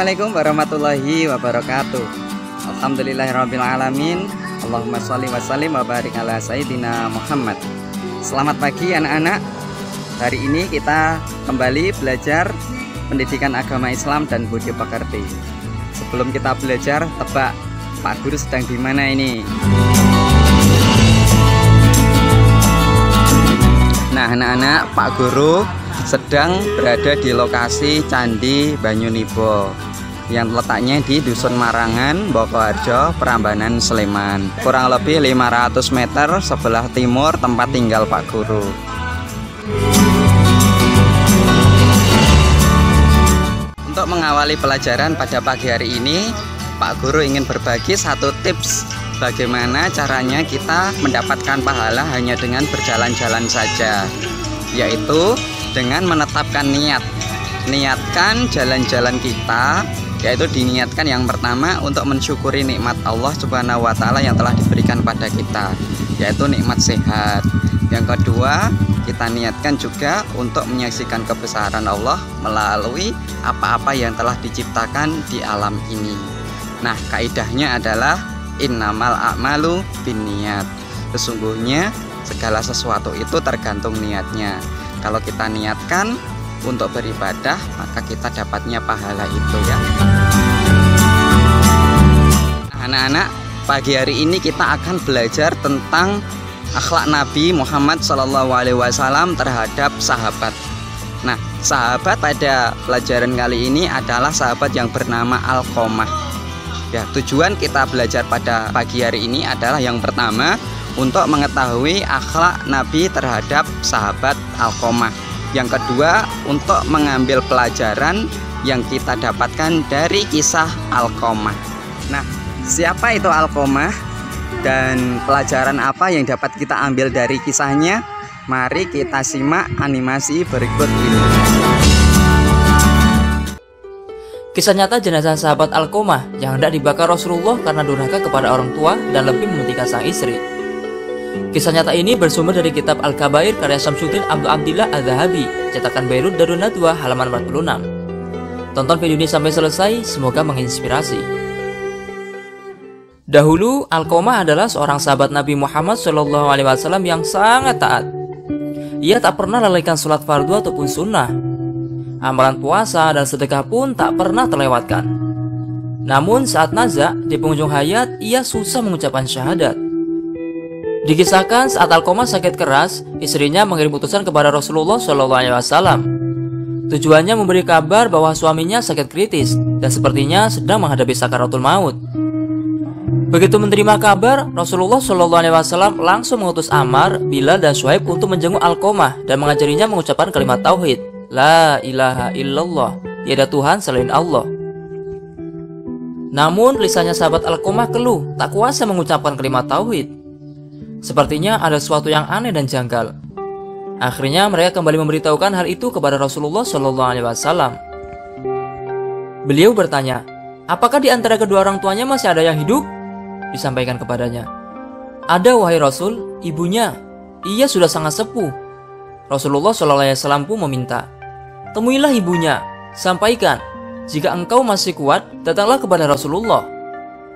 Assalamualaikum warahmatullahi wabarakatuh. Alhamdulillahirrabbilalamin. Allahumma sholli wa sallim wa barik ala sayyidina Muhammad. Selamat pagi anak-anak. Hari ini kita kembali belajar pendidikan agama Islam dan budi pekerti. Sebelum kita belajar, tebak Pak Guru sedang di mana ini? Nah anak-anak, Pak Guru sedang berada di lokasi Candi Banyunibo yang letaknya di Dusun Marangan, Bokoharjo, Prambanan, Sleman. Kurang lebih 500 meter sebelah timur tempat tinggal Pak Guru. Untuk mengawali pelajaran pada pagi hari ini, Pak Guru ingin berbagi satu tips bagaimana caranya kita mendapatkan pahala hanya dengan berjalan-jalan saja, yaitu dengan menetapkan niat. Niatkan jalan-jalan kita, yaitu diniatkan yang pertama untuk mensyukuri nikmat Allah Subhanahu wa Ta'ala yang telah diberikan pada kita, yaitu nikmat sehat. Yang kedua, kita niatkan juga untuk menyaksikan kebesaran Allah melalui apa-apa yang telah diciptakan di alam ini. Nah, kaidahnya adalah innamal a'malu binniyat. Sesungguhnya segala sesuatu itu tergantung niatnya. Kalau kita niatkan untuk beribadah, maka kita dapatnya pahala itu ya. Anak-anak, pagi hari ini kita akan belajar tentang akhlak Nabi Muhammad SAW terhadap sahabat. Nah, sahabat pada pelajaran kali ini adalah sahabat yang bernama Alqamah. Ya, tujuan kita belajar pada pagi hari ini adalah yang pertama, untuk mengetahui akhlak Nabi terhadap sahabat Alqamah. Yang kedua, untuk mengambil pelajaran yang kita dapatkan dari kisah Alqamah. Nah, siapa itu Alqamah dan pelajaran apa yang dapat kita ambil dari kisahnya? Mari kita simak animasi berikut ini. Kisah nyata jenazah sahabat Alqamah yang hendak dibakar Rasulullah karena durhaka kepada orang tua dan lebih mementingkan sang istri. Kisah nyata ini bersumber dari kitab Al-Kabair karya Syamsuddin Abdul Abdillah Al-Zahabi, cetakan Beirut Darun Nadwa halaman 46. Tonton video ini sampai selesai, semoga menginspirasi. Dahulu, Alqamah adalah seorang sahabat Nabi Muhammad SAW yang sangat taat. Ia tak pernah lalaikan sholat fardu ataupun sunnah. Amalan puasa dan sedekah pun tak pernah terlewatkan. Namun saat nazak di penghujung hayat, ia susah mengucapkan syahadat. Dikisahkan saat Alqamah sakit keras, istrinya mengirim utusan kepada Rasulullah SAW. Tujuannya memberi kabar bahwa suaminya sakit kritis dan sepertinya sedang menghadapi sakaratul maut. Begitu menerima kabar, Rasulullah SAW langsung mengutus Ammar, Bilal dan Shuaib untuk menjenguk Alqamah dan mengajarinya mengucapkan kalimat tauhid, La ilaha illallah, tiada Tuhan selain Allah. Namun lisannya sahabat Alqamah keluh, tak kuasa mengucapkan kalimat tauhid. Sepertinya ada sesuatu yang aneh dan janggal. Akhirnya mereka kembali memberitahukan hal itu kepada Rasulullah SAW. Beliau bertanya, apakah di antara kedua orang tuanya masih ada yang hidup? Disampaikan kepadanya, ada wahai Rasul, ibunya. Ia sudah sangat sepuh. Rasulullah SAW pun meminta, temuilah ibunya, sampaikan, jika engkau masih kuat, datanglah kepada Rasulullah.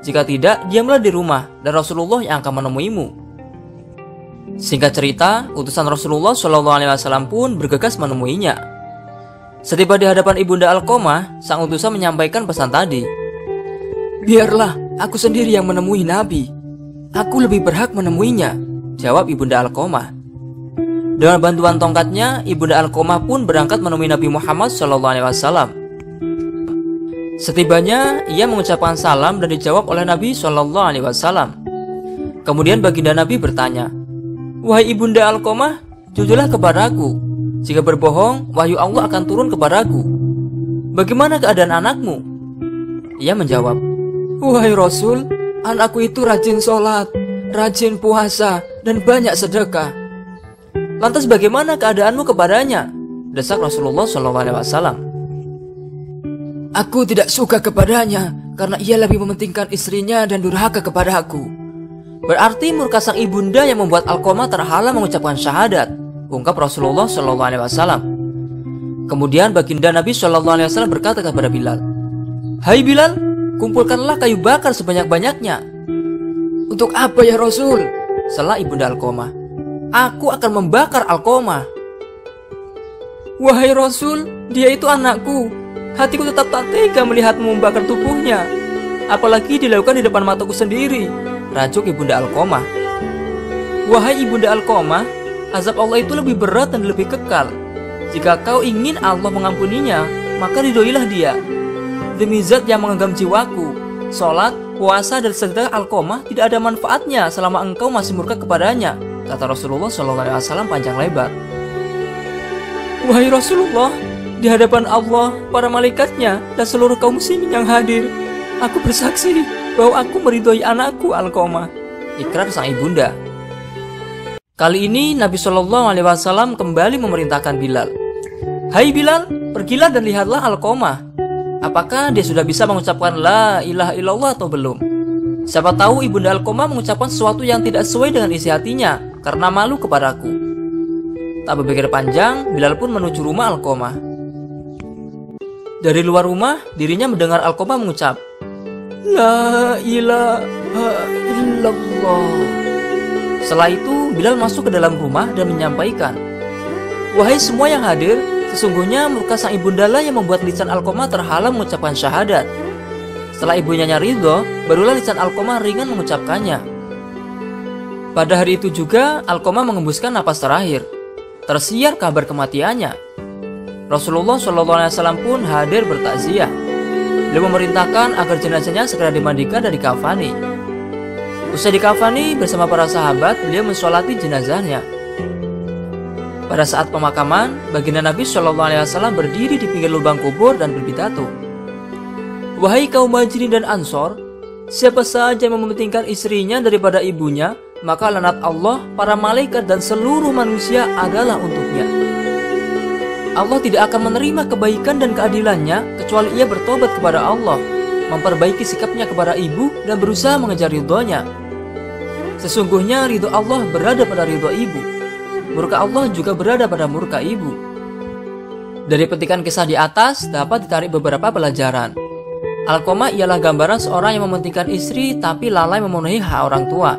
Jika tidak, diamlah di rumah dan Rasulullah yang akan menemuimu. Singkat cerita, utusan Rasulullah SAW pun bergegas menemuinya. Setiba di hadapan ibunda Alqamah, sang utusan menyampaikan pesan tadi. Biarlah aku sendiri yang menemui Nabi. Aku lebih berhak menemuinya, jawab ibunda Alqamah. Dengan bantuan tongkatnya, ibunda Alqamah pun berangkat menemui Nabi Muhammad SAW. Setibanya, ia mengucapkan salam dan dijawab oleh Nabi SAW. Kemudian baginda Nabi bertanya, wahai ibunda Alqamah, jujurlah kepadaku. Jika berbohong, wahyu Allah akan turun kepadaku. Bagaimana keadaan anakmu? Ia menjawab, wahai Rasul, anakku itu rajin sholat, rajin puasa, dan banyak sedekah. Lantas bagaimana keadaanmu kepadanya? Desak Rasulullah SAW. Aku tidak suka kepadanya karena ia lebih mementingkan istrinya dan durhaka kepada aku. Berarti murka sang ibunda yang membuat Alqamah terhalang mengucapkan syahadat, ungkap Rasulullah SAW. Kemudian baginda Nabi SAW berkata kepada Bilal, "Hai Bilal, kumpulkanlah kayu bakar sebanyak-banyaknya." "Untuk apa ya Rasul?" sela Ibunda Alqamah. "Aku akan membakar Alqamah." "Wahai Rasul, dia itu anakku. Hatiku tetap tak tega melihatmu membakar tubuhnya. Apalagi dilakukan di depan mataku sendiri," rajuk Ibunda Alqamah. "Wahai Ibunda Alqamah, azab Allah itu lebih berat dan lebih kekal. Jika kau ingin Allah mengampuninya, maka ridhoilah dia. Demi zat yang menggenggam jiwaku, sholat, puasa, dan sedekah Alqamah tidak ada manfaatnya selama engkau masih murka kepadanya," kata Rasulullah SAW panjang lebar. "Wahai Rasulullah, di hadapan Allah, para malaikatnya, dan seluruh kaum muslimin yang hadir, aku bersaksi bahwa aku meridhoi anakku Alqamah," ikrar sang ibunda. Kali ini Nabi SAW kembali memerintahkan Bilal. "Hai Bilal, pergilah dan lihatlah Alqamah. Apakah dia sudah bisa mengucapkan la ilaha illallah atau belum? Siapa tahu Ibunda Alqamah mengucapkan sesuatu yang tidak sesuai dengan isi hatinya karena malu kepadaku." Tak berpikir panjang, Bilal pun menuju rumah Alqamah. Dari luar rumah, dirinya mendengar Alqamah mengucap, "La ilaha illallah." Setelah itu, Bilal masuk ke dalam rumah dan menyampaikan, "Wahai semua yang hadir, sesungguhnya murka sang ibunda lah yang membuat lisan Alqamah terhalang mengucapkan syahadat. Setelah ibunya ridho, barulah lisan Alqamah ringan mengucapkannya." Pada hari itu juga, Alqamah mengembuskan napas terakhir. Tersiar kabar kematiannya. Rasulullah SAW pun hadir bertakziah. Beliau memerintahkan agar jenazahnya segera dimandikan dan dikafani. Usai dikafani bersama para sahabat, beliau mensolati jenazahnya. Pada saat pemakaman, baginda Nabi SAW berdiri di pinggir lubang kubur dan berpidato, "Wahai kaum Muhajirin dan Ansor, siapa saja yang mementingkan istrinya daripada ibunya, maka laknat Allah, para malaikat, dan seluruh manusia adalah untuknya. Allah tidak akan menerima kebaikan dan keadilannya kecuali ia bertobat kepada Allah, memperbaiki sikapnya kepada ibu, dan berusaha mengejar ridhonya. Sesungguhnya ridho Allah berada pada ridho ibu. Murka Allah juga berada pada murka ibu." Dari petikan kisah di atas dapat ditarik beberapa pelajaran. Alqamah ialah gambaran seorang yang mementingkan istri tapi lalai memenuhi hak orang tua.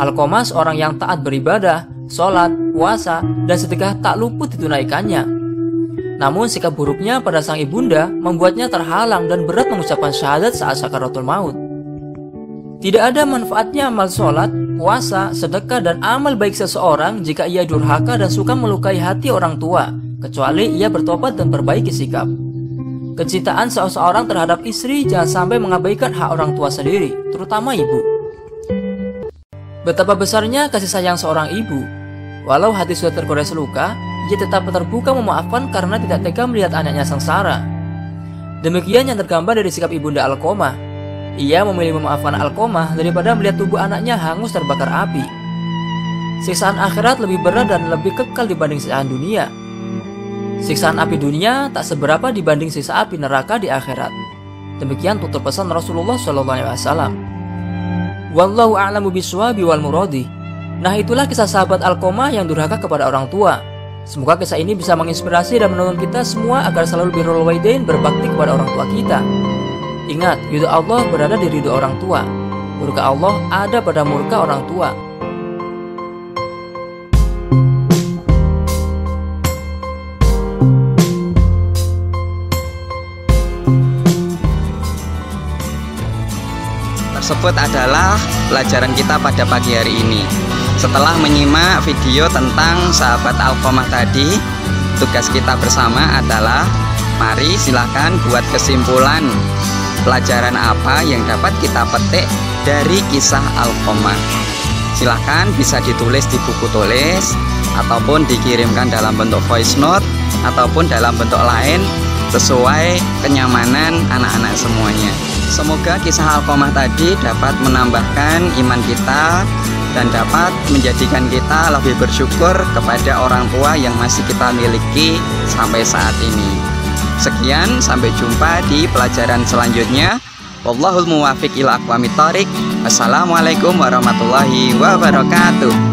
Alqamah seorang yang taat beribadah, sholat, puasa, dan sedekah tak luput ditunaikannya. Namun sikap buruknya pada sang ibunda membuatnya terhalang dan berat mengucapkan syahadat saat sakaratul maut. Tidak ada manfaatnya amal sholat, puasa, sedekah, dan amal baik seseorang jika ia durhaka dan suka melukai hati orang tua, kecuali ia bertobat dan perbaiki sikap. Kecintaan seseorang terhadap istri jangan sampai mengabaikan hak orang tua sendiri, terutama ibu. Betapa besarnya kasih sayang seorang ibu. Walau hati sudah tergores luka, ia tetap terbuka memaafkan karena tidak tega melihat anaknya sengsara. Demikian yang tergambar dari sikap ibunda Alqamah. Ia memilih memaafkan Alqamah daripada melihat tubuh anaknya hangus terbakar api. Siksaan akhirat lebih berat dan lebih kekal dibanding siksaan dunia. Siksaan api dunia tak seberapa dibanding siksa api neraka di akhirat. Demikian tutur pesan Rasulullah SAW. Wallahu a'lamu bishwabi wal muradi. Nah, itulah kisah sahabat Alqamah yang durhaka kepada orang tua. Semoga kisah ini bisa menginspirasi dan menuntun kita semua agar selalu birrul walidain, berbakti kepada orang tua kita. Ingat, ridho Allah berada di ridho orang tua. Murka Allah ada pada murka orang tua. Tersebut adalah pelajaran kita pada pagi hari ini. Setelah menyimak video tentang sahabat Alqamah tadi, tugas kita bersama adalah mari silakan buat kesimpulan pelajaran apa yang dapat kita petik dari kisah Alqamah. Silahkan bisa ditulis di buku tulis ataupun dikirimkan dalam bentuk voice note ataupun dalam bentuk lain sesuai kenyamanan anak-anak semuanya. Semoga kisah Alqamah tadi dapat menambahkan iman kita dan dapat menjadikan kita lebih bersyukur kepada orang tua yang masih kita miliki sampai saat ini. Sekian, sampai jumpa di pelajaran selanjutnya. Wallahul muwaffiq ila aqwamit thoriq. Wassalamualaikum warahmatullahi wabarakatuh.